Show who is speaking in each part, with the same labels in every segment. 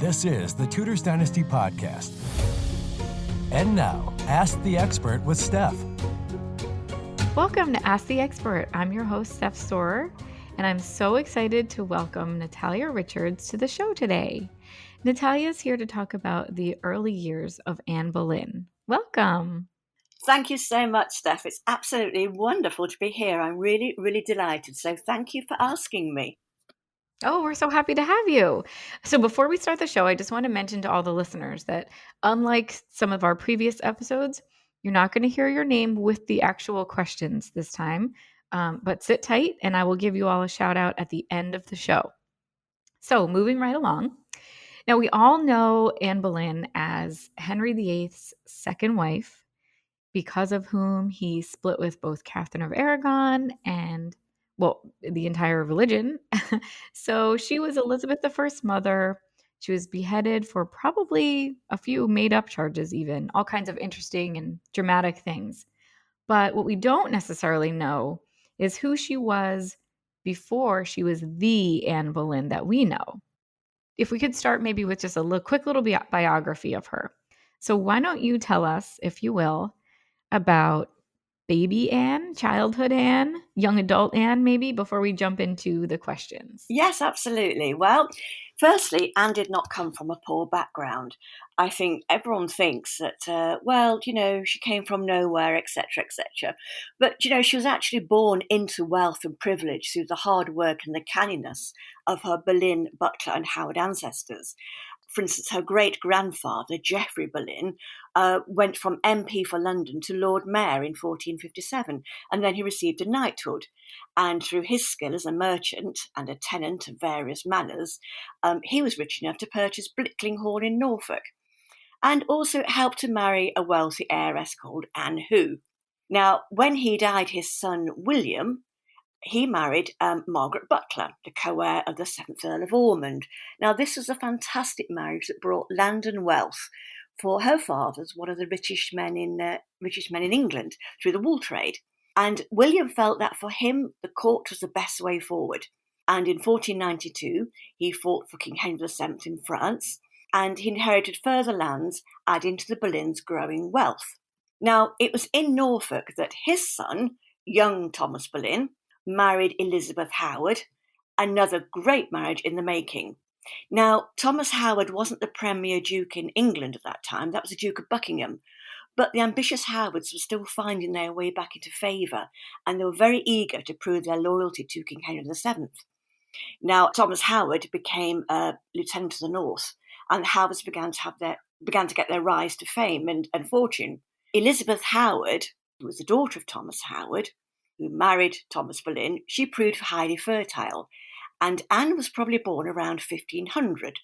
Speaker 1: This is the Tudors Dynasty Podcast. And now, Ask the Expert with Steph.
Speaker 2: Welcome to Ask the Expert. I'm your host, Steph Stohrer, and I'm so excited to welcome Natalia Richards to the show today. Natalia is here to talk about the early years of Anne Boleyn. Welcome.
Speaker 3: Thank you so much, Steph. It's absolutely wonderful to be here. I'm really, really delighted. So thank you for asking me.
Speaker 2: Oh, we're so happy to have you. So before we start the show, I just want to mention to all the listeners that unlike some of our previous episodes, you're not going to hear your name with the actual questions this time, but sit tight and I will give you all a shout out at the end of the show. So moving right along. Now, we all know Anne Boleyn as Henry VIII's second wife, because of whom he split with both Catherine of Aragon and the entire religion. So she was Elizabeth I's mother. She was beheaded for probably a few made-up charges even, all kinds of interesting and dramatic things. But what we don't necessarily know is who she was before she was the Anne Boleyn that we know. If we could start maybe with just a quick little biography of her. So why don't you tell us, if you will, about baby Anne, childhood Anne, young adult Anne, maybe, before we jump into the questions?
Speaker 3: Yes, absolutely. Well, firstly, Anne did not come from a poor background. I think everyone thinks that, she came from nowhere, etc., etc. But, she was actually born into wealth and privilege through the hard work and the canniness of her Boleyn, Butler and Howard ancestors. For instance, her great-grandfather, Geoffrey Boleyn, went from MP for London to Lord Mayor in 1457, and then he received a knighthood. And through his skill as a merchant and a tenant of various manors, he was rich enough to purchase Blickling Hall in Norfolk, and also helped to marry a wealthy heiress called Anne Hu. Now, when he died, his son William, he married Margaret Butler, the co-heir of the 7th Earl of Ormond. Now, this was a fantastic marriage that brought land and wealth for her father's one of the richest men in England through the wool trade. And William felt that for him, the court was the best way forward. And in 1492, he fought for King Henry VII in France, and he inherited further lands, adding to the Boleyns' growing wealth. Now, it was in Norfolk that his son, young Thomas Boleyn, married Elizabeth Howard, another great marriage in the making. Now, Thomas Howard wasn't the premier duke in England at that time, that was the Duke of Buckingham, but the ambitious Howards were still finding their way back into favour, and they were very eager to prove their loyalty to King Henry VII. Now, Thomas Howard became a lieutenant of the North, and the Howards began to get their rise to fame and fortune. Elizabeth Howard, who was the daughter of Thomas Howard, who married Thomas Boleyn, she proved highly fertile, and Anne was probably born around 1500,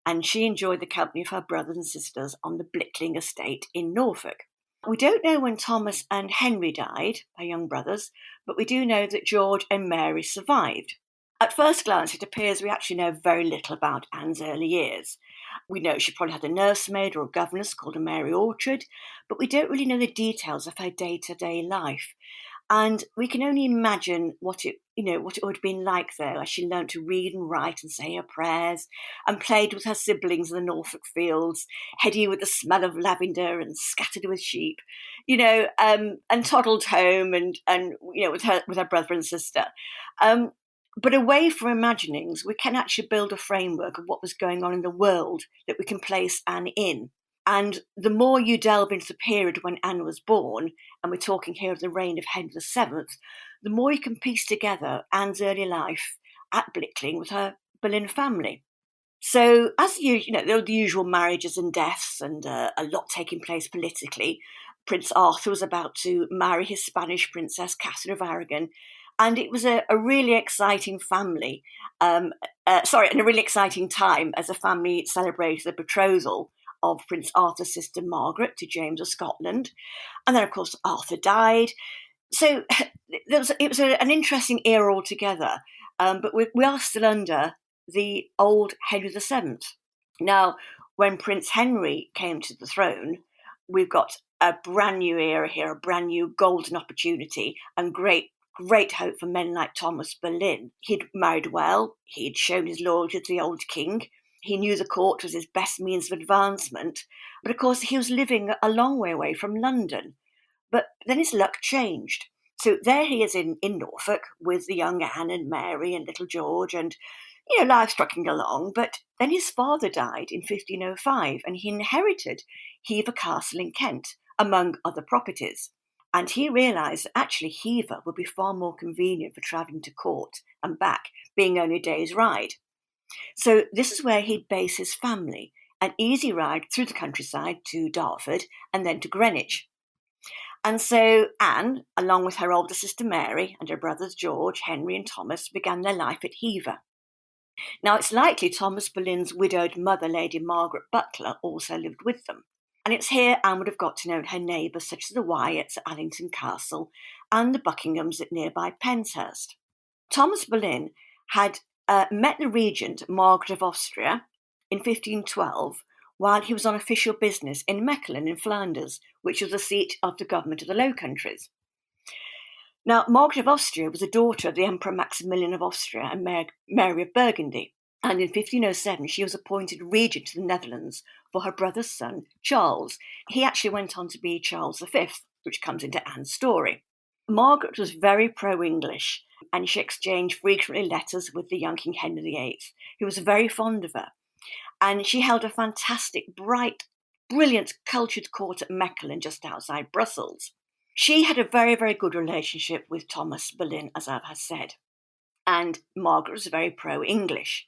Speaker 3: and she enjoyed the company of her brothers and sisters on the Blickling estate in Norfolk. We don't know when Thomas and Henry died, her young brothers, but we do know that George and Mary survived. At first glance, it appears we actually know very little about Anne's early years. We know she probably had a nursemaid or a governess called a Mary Orchard, but we don't really know the details of her day-to-day life. And we can only imagine what it would have been like there, as she learned to read and write and say her prayers, and played with her siblings in the Norfolk fields, heady with the smell of lavender and scattered with sheep, and toddled home and with her brother and sister. But away from imaginings, we can actually build a framework of what was going on in the world that we can place Anne in. And the more you delve into the period when Anne was born, and we're talking here of the reign of Henry VII, the more you can piece together Anne's early life at Blickling with her Boleyn family. So, as there were the usual marriages and deaths, and a lot taking place politically. Prince Arthur was about to marry his Spanish princess, Catherine of Aragon, and it was a really exciting family. And a really exciting time as a family celebrated the betrothal of Prince Arthur's sister Margaret to James of Scotland. And then, of course, Arthur died. So it was an interesting era altogether. But we are still under the old Henry VII. Now, when Prince Henry came to the throne, we've got a brand new era here, a brand new golden opportunity and great hope for men like Thomas Boleyn. He'd married well. He'd shown his loyalty to the old king. He knew the court was his best means of advancement, but of course he was living a long way away from London. But then his luck changed. So there he is in Norfolk with the young Anne and Mary and little George, and life's trucking along. But then his father died in 1505, and he inherited Hever Castle in Kent, among other properties. And he realised that actually Hever would be far more convenient for travelling to court and back, being only a day's ride. So this is where he'd base his family, an easy ride through the countryside to Dartford and then to Greenwich. And so Anne, along with her older sister Mary and her brothers George, Henry and Thomas, began their life at Hever. Now it's likely Thomas Boleyn's widowed mother, Lady Margaret Butler, also lived with them. And it's here Anne would have got to know her neighbours such as the Wyatts at Allington Castle and the Buckinghams at nearby Penshurst. Thomas Boleyn had met the regent, Margaret of Austria, in 1512 while he was on official business in Mechlin in Flanders, which was the seat of the government of the Low Countries. Now, Margaret of Austria was a daughter of the Emperor Maximilian of Austria and Mary of Burgundy, and in 1507 she was appointed regent to the Netherlands for her brother's son, Charles. He actually went on to be Charles V, which comes into Anne's story. Margaret was very pro-English, and she exchanged frequently letters with the young King Henry VIII, who was very fond of her. And she held a fantastic, bright, brilliant, cultured court at Mechlin, just outside Brussels. She had a very, very good relationship with Thomas Boleyn, as I have said. And Margaret was very pro-English.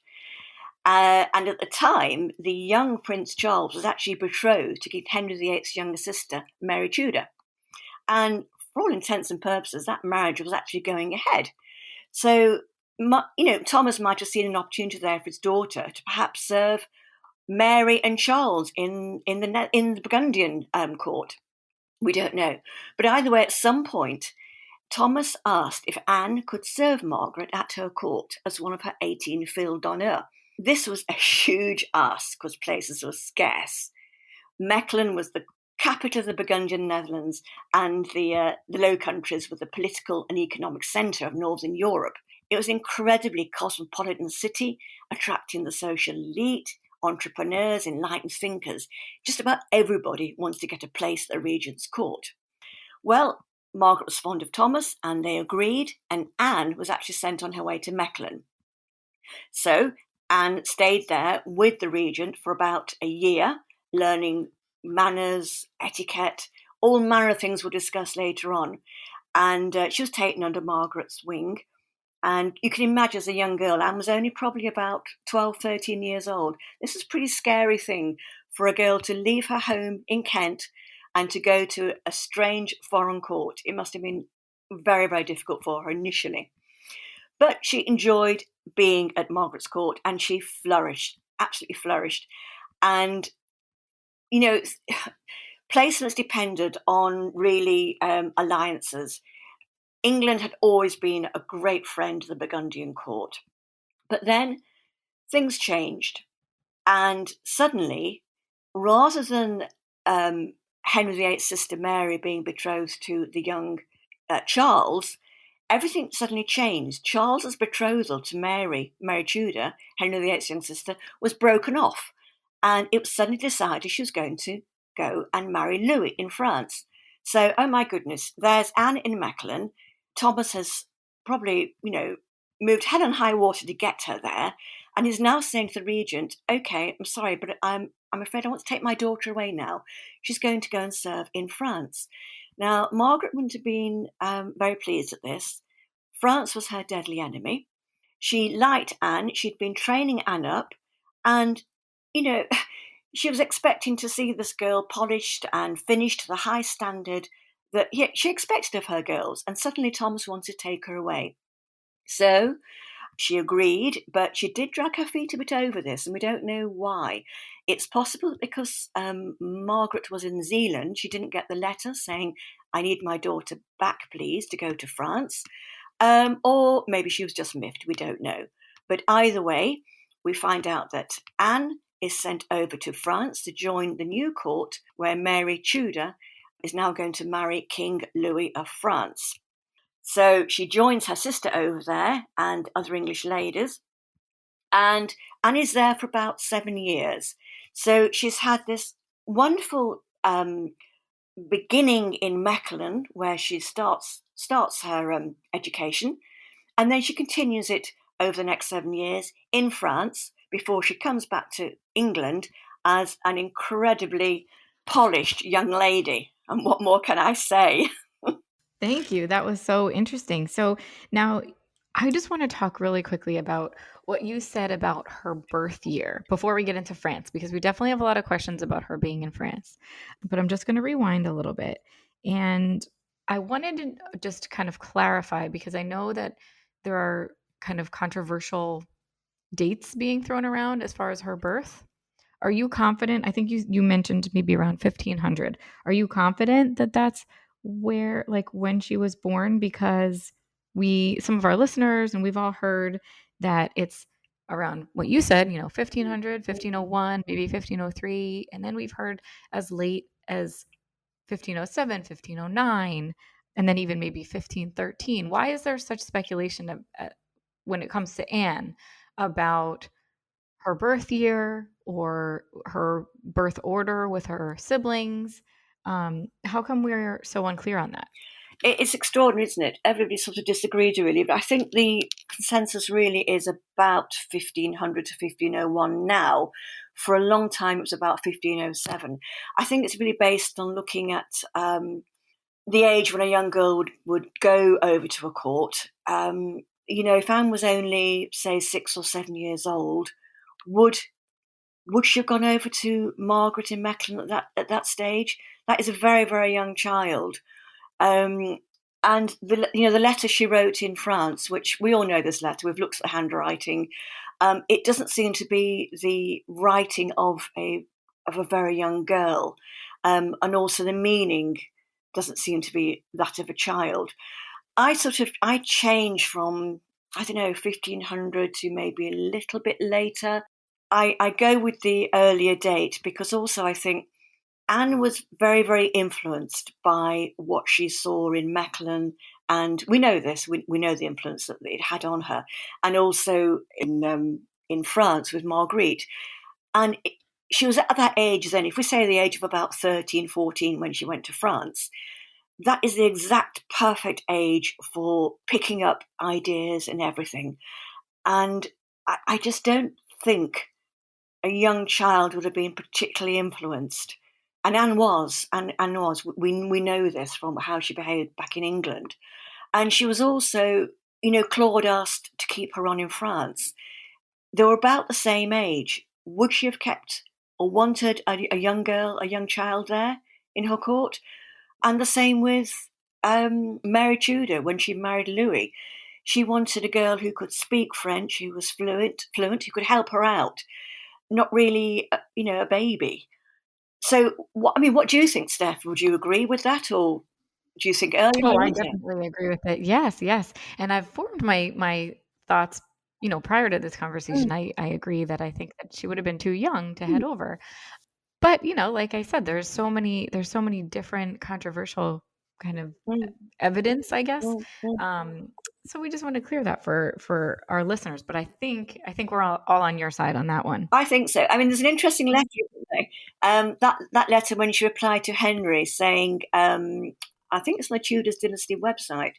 Speaker 3: And at the time, the young Prince Charles was actually betrothed to King Henry VIII's younger sister, Mary Tudor. And for all intents and purposes, that marriage was actually going ahead. So, Thomas might have seen an opportunity there for his daughter to perhaps serve Mary and Charles in the Burgundian court. We don't know. But either way, at some point, Thomas asked if Anne could serve Margaret at her court as one of her 18 filles d'honneur. This was a huge ask because places were scarce. Mechlin was the capital of the Burgundian Netherlands, and the Low Countries were the political and economic centre of Northern Europe. It was an incredibly cosmopolitan city, attracting the social elite, entrepreneurs, enlightened thinkers. Just about everybody wants to get a place at the regent's court. Well, Margaret was fond of Thomas, and they agreed, and Anne was actually sent on her way to Mechlin. So Anne stayed there with the regent for about a year, learning manners, etiquette, all manner of things we'll discuss later on. And she was taken under Margaret's wing. And you can imagine as a young girl, Anne was only probably about 12, 13 years old. This is a pretty scary thing for a girl to leave her home in Kent and to go to a strange foreign court. It must have been very, very difficult for her initially. But she enjoyed being at Margaret's court and she flourished, absolutely flourished. And placements depended on really alliances. England had always been a great friend of the Burgundian court. But then things changed. And suddenly, rather than Henry VIII's sister Mary being betrothed to the young Charles, everything suddenly changed. Charles's betrothal to Mary Tudor, Henry VIII's young sister, was broken off. And it was suddenly decided she was going to go and marry Louis in France. So, oh my goodness, there's Anne in Mechlin. Thomas has probably, moved hell and high water to get her there, and is now saying to the regent, okay, I'm sorry, but I'm afraid I want to take my daughter away now. She's going to go and serve in France. Now, Margaret wouldn't have been very pleased at this. France was her deadly enemy. She liked Anne. She'd been training Anne up, and she was expecting to see this girl polished and finished to the high standard that she expected of her girls, and suddenly Thomas wanted to take her away. So she agreed, but she did drag her feet a bit over this, and we don't know why. It's possible because Margaret was in Zealand, she didn't get the letter saying, I need my daughter back, please, to go to France. Or maybe she was just miffed, we don't know. But either way, we find out that Anne is sent over to France to join the new court where Mary Tudor is now going to marry King Louis of France. So she joins her sister over there and other English ladies. And Anne is there for about 7 years. So she's had this wonderful beginning in Mechelen, where she starts her education, and then she continues it over the next 7 years in France before she comes back to England as an incredibly polished young lady. And what more can I say?
Speaker 2: Thank you. That was so interesting. So now I just want to talk really quickly about what you said about her birth year before we get into France, because we definitely have a lot of questions about her being in France. But I'm just going to rewind a little bit. And I wanted to just kind of clarify, because I know that there are kind of controversial dates being thrown around as far as her birth. Are you confident? I think you mentioned maybe around 1500. Are you confident that that's where, like, when she was born? Because some of our listeners, and we've all heard that it's around what you said, 1500, 1501, maybe 1503. And then we've heard as late as 1507, 1509, and then even maybe 1513. Why is there such speculation when it comes to Anne about her birth year or her birth order with her siblings? How come we're so unclear on that?
Speaker 3: It's extraordinary, isn't it? Everybody sort of disagrees, really, but I think the consensus really is about 1500 to 1501 now. For a long time, it was about 1507. I think it's really based on looking at the age when a young girl would go over to a court. If Anne was only, say, 6 or 7 years old, would she have gone over to Margaret in Mechelen at that stage? That is a very, very young child. And the letter she wrote in France, which we all know this letter, we've looked at the handwriting. It doesn't seem to be the writing of a very young girl, and also the meaning doesn't seem to be that of a child. I change from 1500 to maybe a little bit later. I go with the earlier date because also I think Anne was very, very influenced by what she saw in Mechelen, and we know this. We know the influence that it had on her, and also in France with Marguerite. And she was at that age then, if we say the age of about 13, 14 when she went to France, that is the exact perfect age for picking up ideas and everything. And I just don't think a young child would have been particularly influenced. And Anne was. We know this from how she behaved back in England. And she was also, Claude asked to keep her on in France. They were about the same age. Would she have kept or wanted a young girl, a young child there in her court? And the same with Mary Tudor when she married Louis. She wanted a girl who could speak French, who was fluent, who could help her out. Not really, a baby. So, what do you think, Steph? Would you agree with that, or do you think earlier?
Speaker 2: Oh, I definitely agree with it. Yes. And I've formed my thoughts, prior to this conversation. I agree that I think that she would have been too young to head over. But, like I said, there's so many different controversial kind of evidence, I guess. So we just want to clear that for our listeners. But I think we're all on your side on that one.
Speaker 3: I think so. I mean, there's an interesting letter, isn't there? That letter when she replied to Henry saying, I think it's on the Tudors Dynasty website,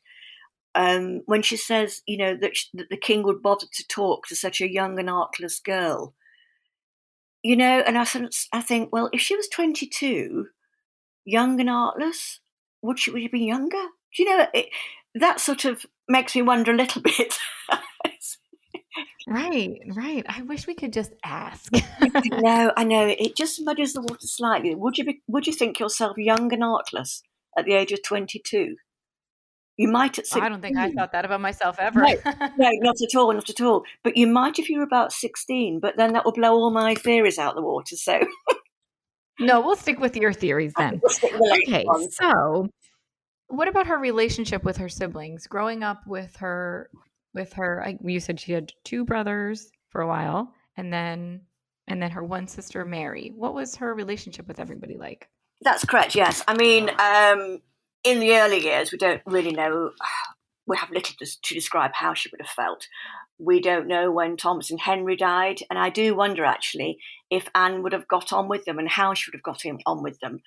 Speaker 3: when she says, that the king would bother to talk to such a young and artless girl. And I think, well, if she was 22, young and artless, would she have been younger? That sort of makes me wonder a little bit.
Speaker 2: Right. I wish we could just ask.
Speaker 3: No, I know. It just muddies the water slightly. Would you think yourself young and artless at the age of 22? You might at 16.
Speaker 2: I don't think I thought that about myself ever.
Speaker 3: No, not at all. But you might if you were about 16, but then that will blow all my theories out the water. So
Speaker 2: no, we'll stick with your theories then. Okay, so what about her relationship with her siblings? Growing up with her, you said she had 2 brothers for a while, and then her one sister, Mary. What was her relationship with everybody like?
Speaker 3: That's correct, yes. I mean, in the early years, we don't really know we have little to describe how she would have felt. We don't know when Thomas and Henry died, and I do wonder actually if Anne would have got on with them and how she would have got on with them.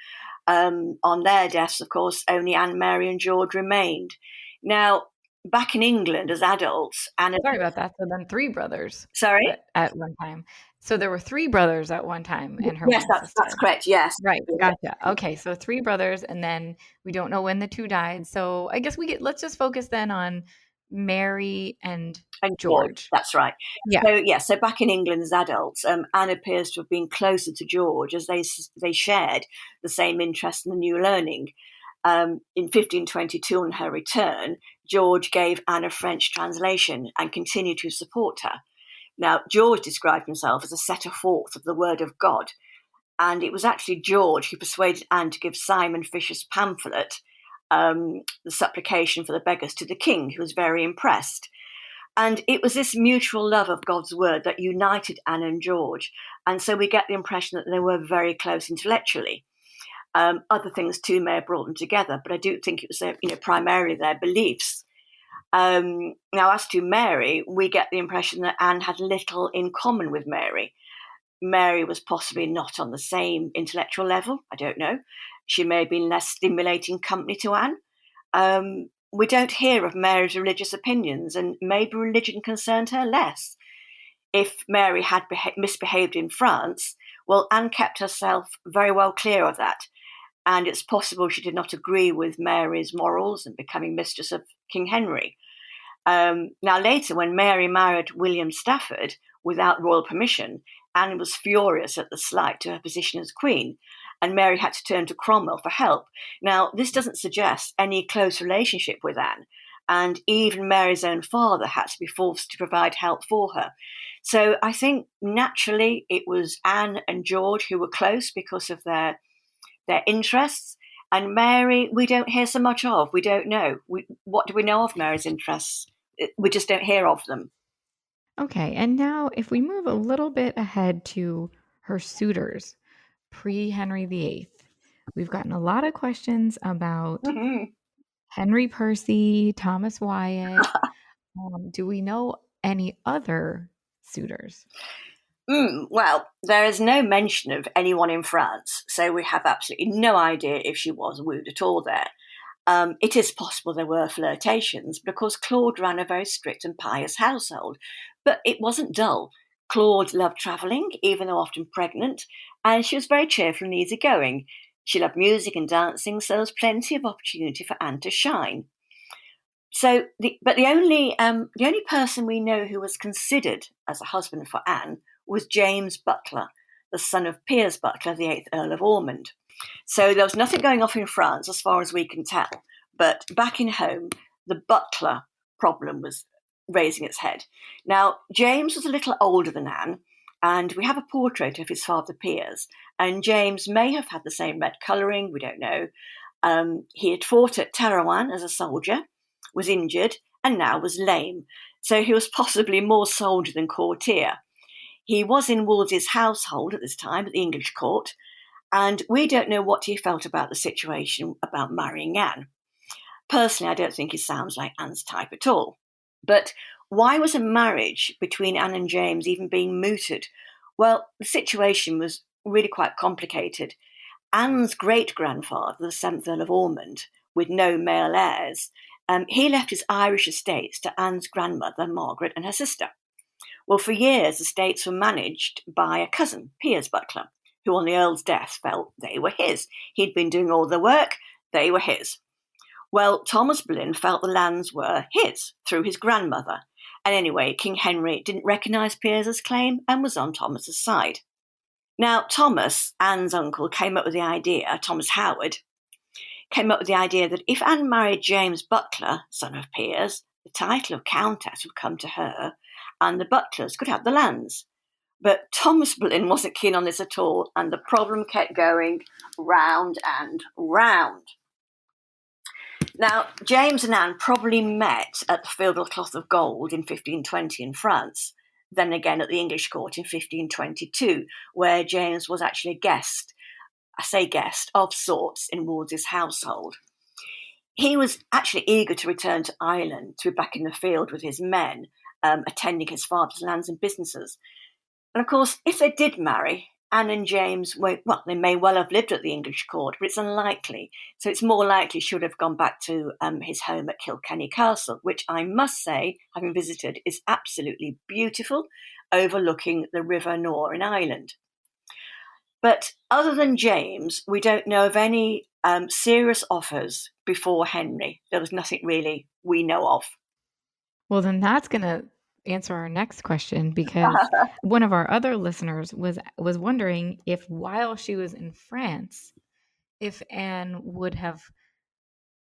Speaker 3: On their deaths, of course, only Anne, Mary and George remained. Now, back in England as adults, Anne...
Speaker 2: Sorry about that. So then 3 brothers.
Speaker 3: Sorry?
Speaker 2: At one time. So there were 3 brothers at one time and her
Speaker 3: Yes,
Speaker 2: one sister.
Speaker 3: that's correct, yes.
Speaker 2: Right, gotcha. Okay, so 3 brothers, and then we don't know when the 2 died. So I guess let's just focus then on Mary and George.
Speaker 3: That's right.
Speaker 2: Yeah.
Speaker 3: So back in England as adults, Anne appears to have been closer to George as they shared the same interest in the new learning. In 1522, on her return, George gave Anne a French translation and continued to support her. Now, George described himself as a setter forth of the word of God, and it was actually George who persuaded Anne to give Simon Fisher's pamphlet, the supplication for the beggars, to the king, who was very impressed. And it was this mutual love of God's word that united Anne and George. And so we get the impression that they were very close intellectually. Other things too may have brought them together, but I do think it was primarily their beliefs. Now, as to Mary, we get the impression that Anne had little in common with Mary. Mary was possibly not on the same intellectual level. I don't know. She may have been less stimulating company to Anne. We don't hear of Mary's religious opinions, and maybe religion concerned her less. If Mary had misbehaved in France, well, Anne kept herself very well clear of that. And it's possible she did not agree with Mary's morals and becoming mistress of King Henry. Now, later, when Mary married William Stafford without royal permission, Anne was furious at the slight to her position as queen, and Mary had to turn to Cromwell for help. Now, this doesn't suggest any close relationship with Anne, and even Mary's own father had to be forced to provide help for her. So I think naturally it was Anne and George who were close because of their interests, and Mary we don't hear so much of. We don't know. What do we know of Mary's interests? We just don't hear of them.
Speaker 2: Okay, and now if we move a little bit ahead to her suitors, pre-Henry VIII, we've gotten a lot of questions about Henry Percy, Thomas Wyatt. Do we know any other suitors?
Speaker 3: Well, there is no mention of anyone in France, so we have absolutely no idea if she was wooed at all there. It is possible there were flirtations because Claude ran a very strict and pious household, but it wasn't dull. Claude loved travelling, even though often pregnant, and she was very cheerful and easygoing. She loved music and dancing, so there was plenty of opportunity for Anne to shine. So, the only person we know who was considered as a husband for Anne was James Butler, the son of Piers Butler, the 8th Earl of Ormond. So there was nothing going off in France as far as we can tell. But back in home, the Butler problem was raising its head. Now, James was a little older than Anne, and we have a portrait of his father Piers, and James may have had the same red colouring, we don't know. He had fought at Terouanne as a soldier, was injured, and now was lame. So he was possibly more soldier than courtier. He was in Wolsey's household at this time at the English court, and we don't know what he felt about the situation about marrying Anne. Personally, I don't think he sounds like Anne's type at all. But why was a marriage between Anne and James even being mooted? Well, the situation was really quite complicated. Anne's great-grandfather, the 7th Earl of Ormond, with no male heirs, he left his Irish estates to Anne's grandmother, Margaret, and her sister. Well, for years, the estates were managed by a cousin, Piers Butler, who on the Earl's death felt they were his. He'd been doing all the work, they were his. Well, Thomas Boleyn felt the lands were his through his grandmother. And anyway, King Henry didn't recognise Piers's claim and was on Thomas's side. Now, Thomas, Anne's uncle, came up with the idea, Thomas Howard, came up with the idea that if Anne married James Butler, son of Piers, the title of Countess would come to her, and the Butlers could have the lands. But Thomas Boleyn wasn't keen on this at all, and the problem kept going round and round. Now, James and Anne probably met at the Field of Cloth of Gold in 1520 in France, then again at the English court in 1522, where James was actually a guest, I say guest, of sorts in Wolsey's household. he was actually eager to return to Ireland, to be back in the field with his men, attending his father's lands and businesses. And of course, if they did marry, Anne and James, they may well have lived at the English court, but it's unlikely. So it's more likely she would have gone back to his home at Kilkenny Castle, which I must say, having visited, is absolutely beautiful, overlooking the River Nore in Ireland. But other than James, we don't know of any serious offers before Henry. There was nothing really we know of.
Speaker 2: Well, then that's going to answer our next question, because one of our other listeners was wondering if while she was in France, if Anne would have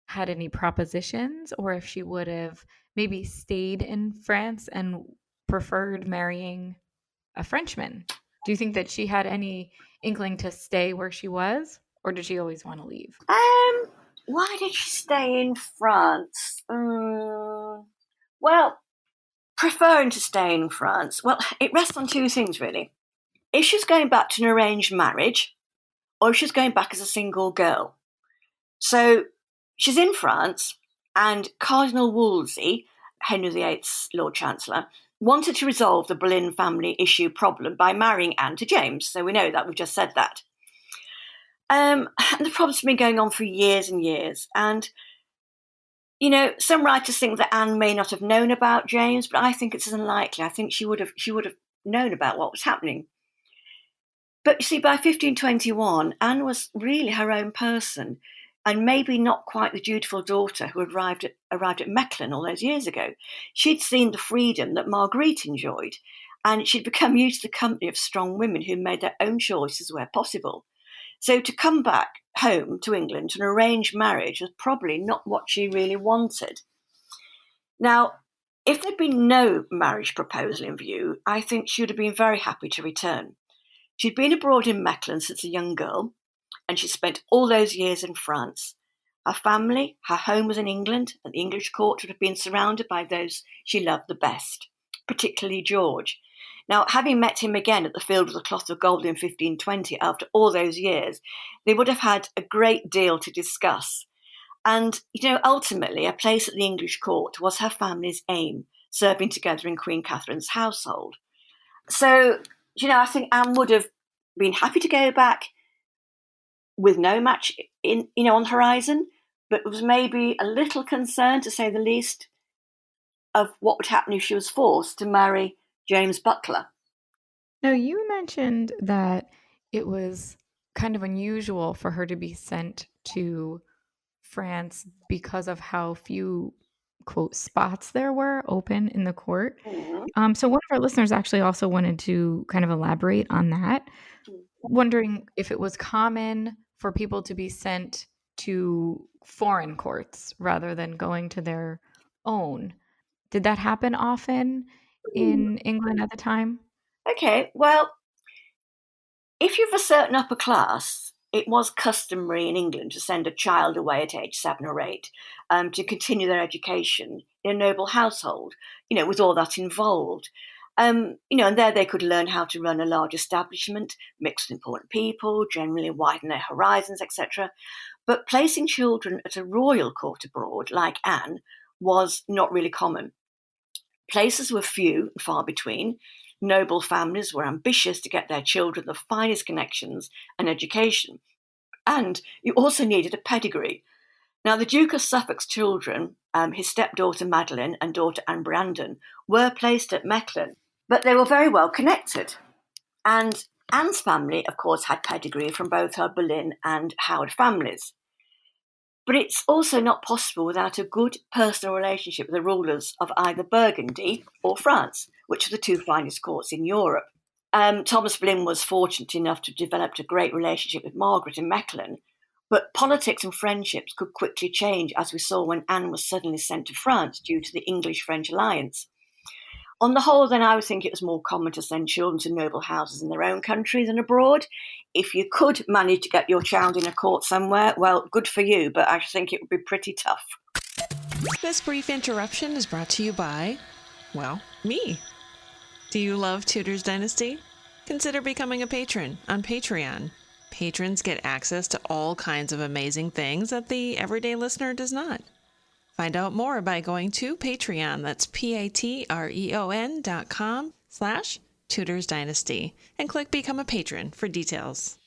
Speaker 2: had any propositions, or if she would have maybe stayed in France and preferred marrying a Frenchman. Do you think that she had any inkling to stay where she was, or did she always want to leave?
Speaker 3: Why did she stay in France? Well, preferring to stay in France, well, it rests on two things, really. If she's going back to an arranged marriage, or if she's going back as a single girl. So she's in France, and Cardinal Wolsey, Henry VIII's Lord Chancellor, wanted to resolve the Boleyn family issue problem by marrying Anne to James. So we know that, we've just said that. And the problem's been going on for years and years. And, you know, some writers think that Anne may not have known about James, but I think it's unlikely. I think she would have known about what was happening. But you see, by 1521, Anne was really her own person, and maybe not quite the dutiful daughter who arrived at Mechlin all those years ago. She'd seen the freedom that Marguerite enjoyed, and she'd become used to the company of strong women who made their own choices where possible. So to come back home to England to an arranged marriage was probably not what she really wanted. Now, if there'd been no marriage proposal in view, I think she would have been very happy to return. She'd been abroad in Mechlin since a young girl, and she spent all those years in France. Her family, her home was in England, and the English court would have been surrounded by those she loved the best, particularly George. Now, having met him again at the Field with the Cloth of Gold in 1520, after all those years, they would have had a great deal to discuss. And, you know, ultimately, a place at the English court was her family's aim, serving together in Queen Catherine's household. So, you know, I think Anne would have been happy to go back with no match on the horizon, but was maybe a little concerned, to say the least, of what would happen if she was forced to marry James Butler.
Speaker 2: Now, you mentioned that it was kind of unusual for her to be sent to France because of how few, quote, spots there were open in the court.
Speaker 3: Mm-hmm.
Speaker 2: So one of our listeners actually also wanted to kind of elaborate on that, wondering if it was common for people to be sent to foreign courts rather than going to their own. Did that happen often in England at the time?
Speaker 3: Okay, well, if you're of a certain upper class, it was customary in England to send a child away at age 7 or 8 to continue their education in a noble household, you know, with all that involved. And there they could learn how to run a large establishment, mix with important people, generally widen their horizons, etc. But placing children at a royal court abroad, like Anne, was not really common. Places were few and far between. Noble families were ambitious to get their children the finest connections and education. And you also needed a pedigree. Now, the Duke of Suffolk's children, his stepdaughter Madeline and daughter Anne Brandon, were placed at Mechlin, but they were very well connected. And Anne's family, of course, had pedigree from both her Boleyn and Howard families. But it's also not possible without a good personal relationship with the rulers of either Burgundy or France, which are the two finest courts in Europe. Thomas Boleyn was fortunate enough to have developed a great relationship with Margaret in Mechlin, but politics and friendships could quickly change, as we saw when Anne was suddenly sent to France due to the English-French alliance. On the whole, then, I would think it was more common to send children to noble houses in their own country than abroad. If you could manage to get your child in a court somewhere, well, good for you, but I think it would be pretty tough.
Speaker 4: This brief interruption is brought to you by, well, me. Do you love Tudor's Dynasty? Consider becoming a patron on Patreon. Patrons get access to all kinds of amazing things that the everyday listener does not. Find out more by going to Patreon. That's patreon.com/Tudors Dynasty and click Become a Patron for details.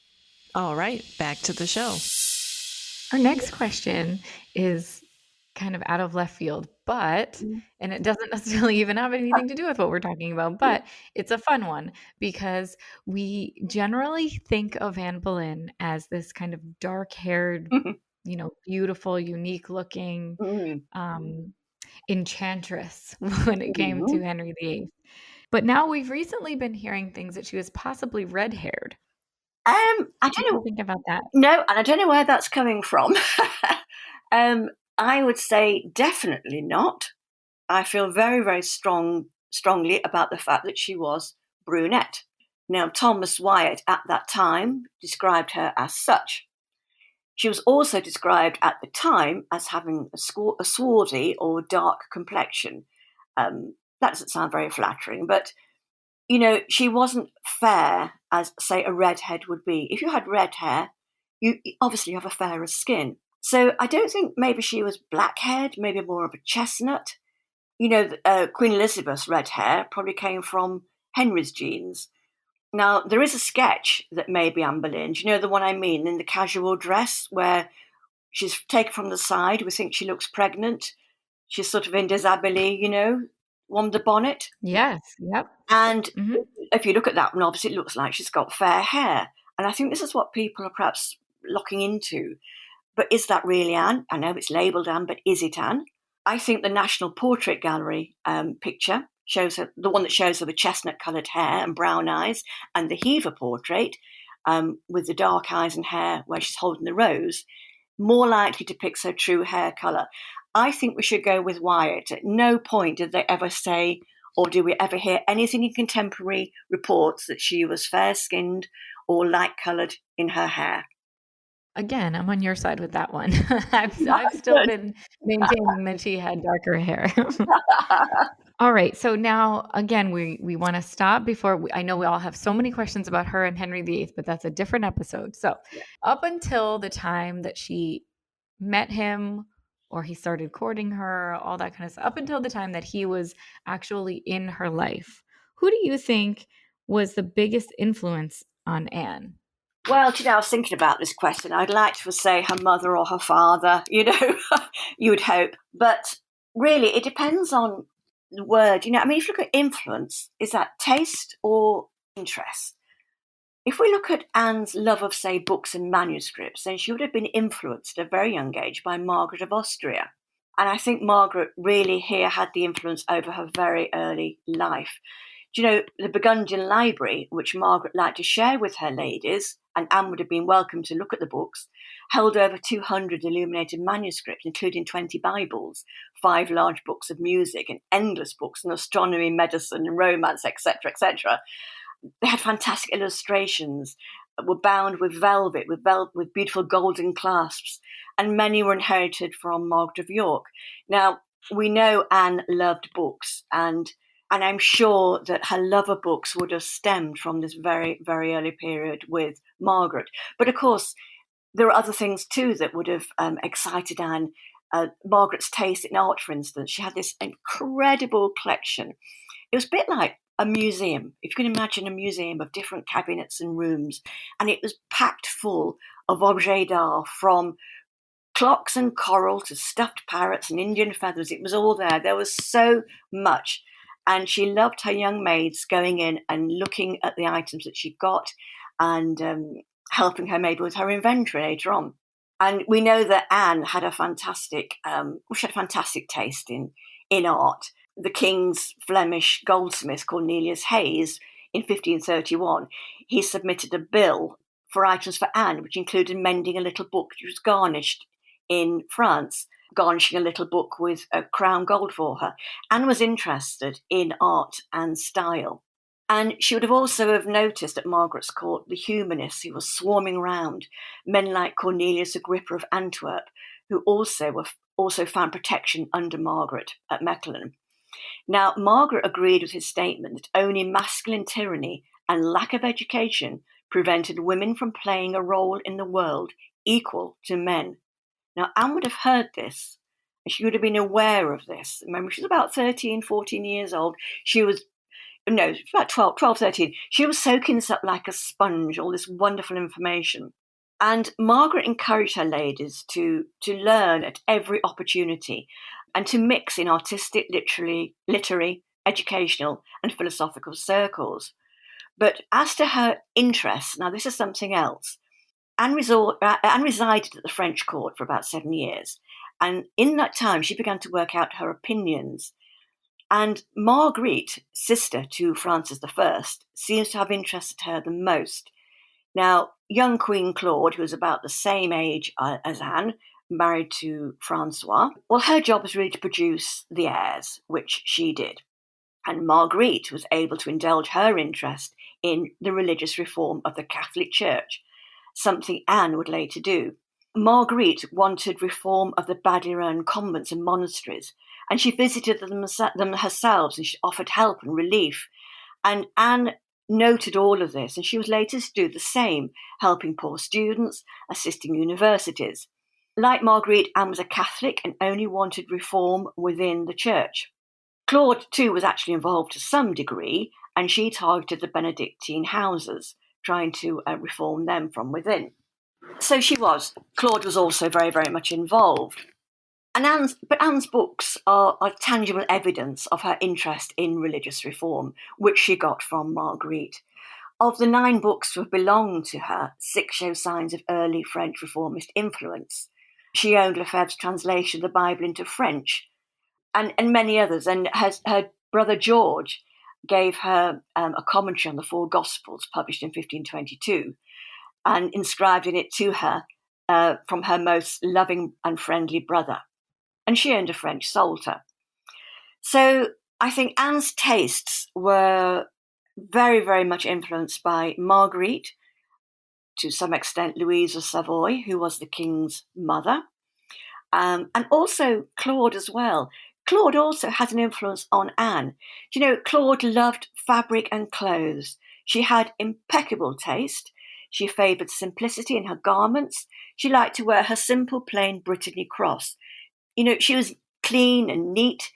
Speaker 4: All right, back to the show.
Speaker 2: Our next question is kind of out of left field, but, and it doesn't necessarily even have anything to do with what we're talking about, but it's a fun one because we generally think of Anne Boleyn as this kind of dark-haired, beautiful, unique-looking enchantress when it came to Henry VIII. But now we've recently been hearing things that she was possibly red-haired.
Speaker 3: I don't
Speaker 2: What do
Speaker 3: know.
Speaker 2: you think about that?
Speaker 3: No, and I don't know where that's coming from. I would say definitely not. I feel very, very strongly about the fact that she was brunette. Now, Thomas Wyatt at that time described her as such. She was also described at the time as having a swarthy or dark complexion. That doesn't sound very flattering, but, she wasn't fair as, say, a redhead would be. If you had red hair, you obviously have a fairer skin. So I don't think maybe she was black-haired, maybe more of a chestnut. Queen Elizabeth's red hair probably came from Henry's genes. Now, there is a sketch that may be Anne Boleyn. Do you know the one I mean, in the casual dress where she's taken from the side. We think she looks pregnant. She's sort of in déshabillé, on the bonnet.
Speaker 2: Yes, yep.
Speaker 3: And if you look at that one, obviously it looks like she's got fair hair. And I think this is what people are perhaps looking into. But is that really Anne? I know it's labelled Anne, but is it Anne? I think the National Portrait Gallery picture shows her, the one that shows her with chestnut-coloured hair and brown eyes, and the Hever portrait with the dark eyes and hair where she's holding the rose, more likely depicts her true hair colour. I think we should go with Wyatt. At no point did they ever say, or do we ever hear anything in contemporary reports that she was fair-skinned or light-coloured in her hair.
Speaker 2: Again, I'm on your side with that one. I've still been maintaining that she had darker hair. All right. So now, again, we want to stop before I know we all have so many questions about her and Henry VIII, but that's a different episode. So up until the time that she met him or he started courting her, all that kind of stuff, up until the time that he was actually in her life, who do you think was the biggest influence on Anne?
Speaker 3: Well, I was thinking about this question. I'd like to say her mother or her father, you would hope. But really, it depends on the word. If you look at influence, is that taste or interest? If we look at Anne's love of, say, books and manuscripts, then she would have been influenced at a very young age by Margaret of Austria. And I think Margaret really here had the influence over her very early life. The Burgundian Library, which Margaret liked to share with her ladies, and Anne would have been welcome to look at the books, held over 200 illuminated manuscripts, including 20 Bibles, 5 large books of music, and endless books on astronomy, medicine, and romance, etc., etc. They had fantastic illustrations, were bound with velvet, with beautiful golden clasps, and many were inherited from Margaret of York. Now, we know Anne loved books, and I'm sure that her love of books would have stemmed from this very, very early period with Margaret. But of course, there are other things too that would have excited Anne. Margaret's taste in art, for instance. She had this incredible collection. It was a bit like a museum, if you can imagine a museum of different cabinets and rooms. And it was packed full of objets d'art, from clocks and coral to stuffed parrots and Indian feathers. It was all there. There was so much. And she loved her young maids going in and looking at the items that she got and helping her maybe with her inventory later on. And we know that Anne had a fantastic taste in art. The king's Flemish goldsmith, Cornelius Hayes, in 1531, he submitted a bill for items for Anne, which included mending a little book which was garnished in France, garnishing a little book with a crown gold for her. Anne was interested in art and style. And she would have also have noticed at Margaret's court the humanists who were swarming around, men like Cornelius Agrippa of Antwerp, who also found protection under Margaret at Mechelen. Now, Margaret agreed with his statement that only masculine tyranny and lack of education prevented women from playing a role in the world equal to men. Now, Anne would have heard this, and she would have been aware of this. Remember, she was about 13, 14 years old. She was, no, about 12, 13. She was soaking this up like a sponge, all this wonderful information. And Margaret encouraged her ladies to learn at every opportunity and to mix in artistic, literary, educational, and philosophical circles. But as to her interests, now this is something else. Anne resided at the French court for about 7 years. And in that time, she began to work out her opinions. And Marguerite, sister to Francis I, seems to have interested her the most. Now, young Queen Claude, who was about the same age as Anne, married to Francois, well, her job was really to produce the heirs, which she did. And Marguerite was able to indulge her interest in the religious reform of the Catholic Church, something Anne would later do. Marguerite wanted reform of the Badiran convents and monasteries, and she visited them herself, and she offered help and relief. And Anne noted all of this, and she was later to do the same, helping poor students, assisting universities. Like Marguerite, Anne was a Catholic and only wanted reform within the church. Claude, too, was actually involved to some degree, and she targeted the Benedictine houses, trying to reform them from within. So Claude was also very, very much involved. And Anne's books are tangible evidence of her interest in religious reform, which she got from Marguerite. Of the 9 books that belong to her, 6 show signs of early French reformist influence. She owned Lefebvre's translation of the Bible into French, and many others. And her brother George gave her a commentary on the 4 Gospels, published in 1522, and inscribed in it to her from her most loving and friendly brother. And she owned a French Psalter. So I think Anne's tastes were very, very much influenced by Marguerite, to some extent Louise of Savoy, who was the king's mother, and also Claude as well. Claude also had an influence on Anne. You know, Claude loved fabric and clothes. She had impeccable taste. She favoured simplicity in her garments. She liked to wear her simple, plain Brittany cross. You know, she was clean and neat,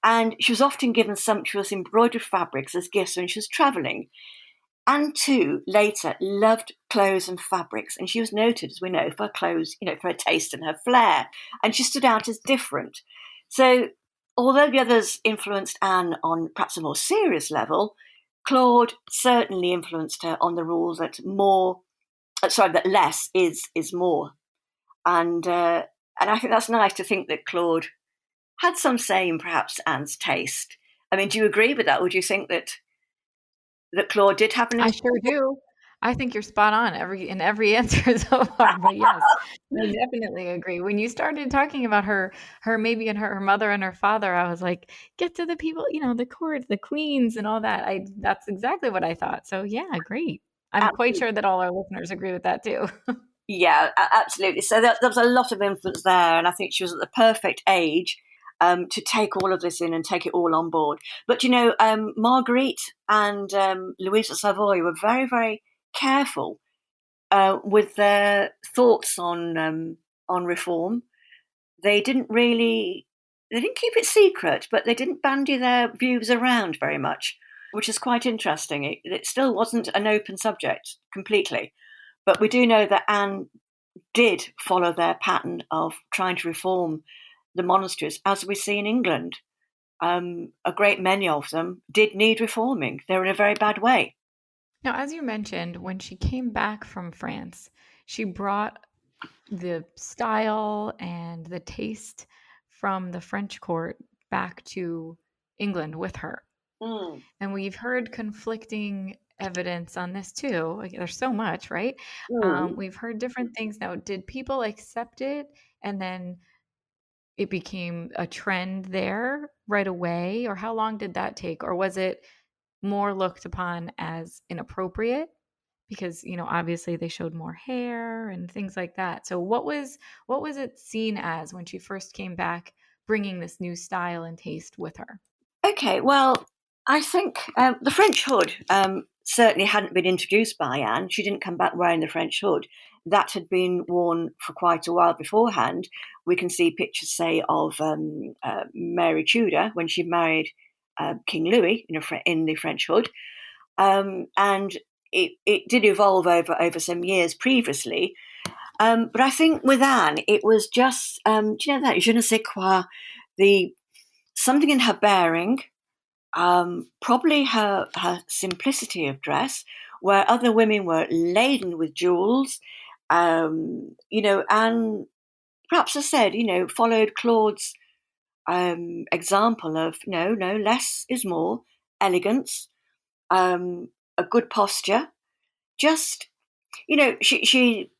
Speaker 3: and she was often given sumptuous embroidered fabrics as gifts when she was travelling. Anne, too, later loved clothes and fabrics, and she was noted, as we know, for her clothes, for her taste and her flair, and she stood out as different. So, although the others influenced Anne on perhaps a more serious level, Claude certainly influenced her on the rule that less is more. And I think that's nice to think that Claude had some say in perhaps Anne's taste. I mean, do you agree with that? Would you think that Claude did have an
Speaker 2: I sure do. I think you're spot on in every answer so far, but yes, I definitely agree. When you started talking about her maybe and her mother and her father, I was like, get to the people, the court, the queens and all that. That's exactly what I thought. So yeah, great. I'm quite sure that all our listeners agree with that too.
Speaker 3: Yeah, absolutely. So there was a lot of influence there, and I think she was at the perfect age to take all of this in and take it all on board. But Marguerite and Louise of Savoy were very, very careful with their thoughts on reform. They didn't keep it secret, but they didn't bandy their views around very much, which is quite interesting. It still wasn't an open subject completely. But we do know that Anne did follow their pattern of trying to reform the monasteries, as we see in England. A great many of them did need reforming. They were in a very bad way.
Speaker 2: Now, as you mentioned, when she came back from France, she brought the style and the taste from the French court back to England with her.
Speaker 3: Mm.
Speaker 2: And we've heard conflicting evidence on this too. Like, there's so much, right? We've heard different things. Now, did people accept it and then it became a trend there right away? Or how long did that take? Or was it more looked upon as inappropriate? Because, obviously they showed more hair and things like that. So what was it seen as when she first came back, bringing this new style and taste with her?
Speaker 3: Okay, well, I think the French hood certainly hadn't been introduced by Anne. She didn't come back wearing the French hood. That had been worn for quite a while beforehand. We can see pictures, say, of Mary Tudor when she married King Louis in the French hood. And it did evolve over some years previously. But I think with Anne, it was just, do you know that je ne sais quoi, something in her bearing, probably her simplicity of dress, where other women were laden with jewels, and perhaps I said, followed Claude's example of no, less is more, elegance, a good posture. Just, she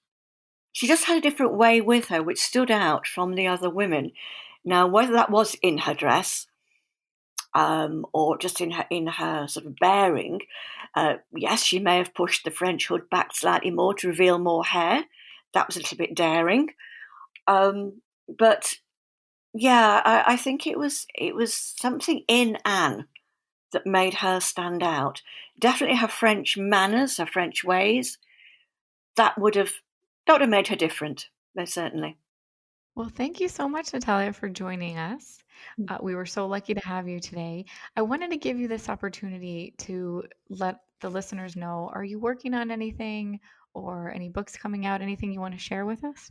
Speaker 3: just had a different way with her, which stood out from the other women. Now, whether that was in her dress or just in her sort of bearing, yes, she may have pushed the French hood back slightly more to reveal more hair. That was a little bit daring. But yeah, I think it was something in Anne that made her stand out. Definitely her French manners, her French ways. That would have made her different, most certainly.
Speaker 2: Well, thank you so much, Natalia, for joining us. We were so lucky to have you today. I wanted to give you this opportunity to let the listeners know, are you working on anything or any books coming out, anything you want to share with us?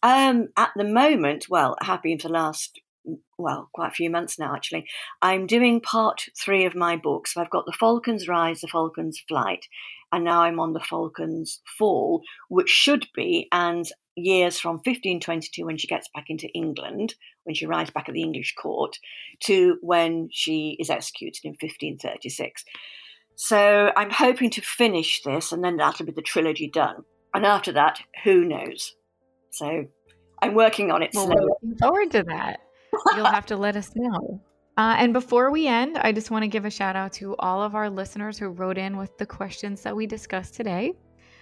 Speaker 3: At the moment, well, I have been for the last, quite a few months now, actually. I'm doing part 3 of my book. So I've got The Falcon's Rise, The Falcon's Flight, and now I'm on The Falcon's Fall, which should be Anne's years from 1522, when she gets back into England, when she arrives back at the English court, to when she is executed in 1536. So I'm hoping to finish this, and then that'll be the trilogy done. And after that, who knows? So I'm working on it slowly.
Speaker 2: We're looking forward to that. You'll have to let us know. And before we end, I just want to give a shout out to all of our listeners who wrote in with the questions that we discussed today.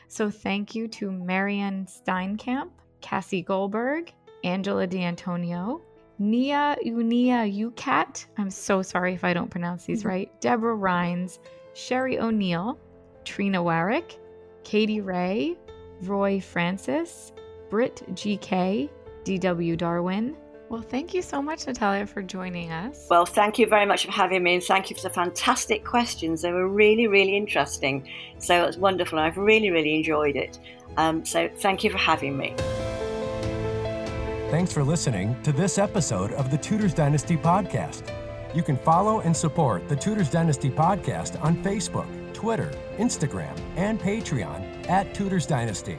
Speaker 2: So thank you to Marianne Steinkamp, Cassie Goldberg, Angela D'Antonio, Nia Ucat, I'm so sorry if I don't pronounce these right, Deborah Rhines, Sherry O'Neill, Trina Warwick, Katie Ray, Roy Francis, Britt GK, DW Darwin. Well, thank you so much, Natalia, for joining us.
Speaker 3: Well, thank you very much for having me, and thank you for the fantastic questions. They were really, really interesting. So it was wonderful. I've really, really enjoyed it. So thank you for having me.
Speaker 1: Thanks for listening to this episode of the Tudors Dynasty Podcast. You can follow and support the Tudors Dynasty Podcast on Facebook, Twitter, Instagram, and Patreon @Tudors Dynasty.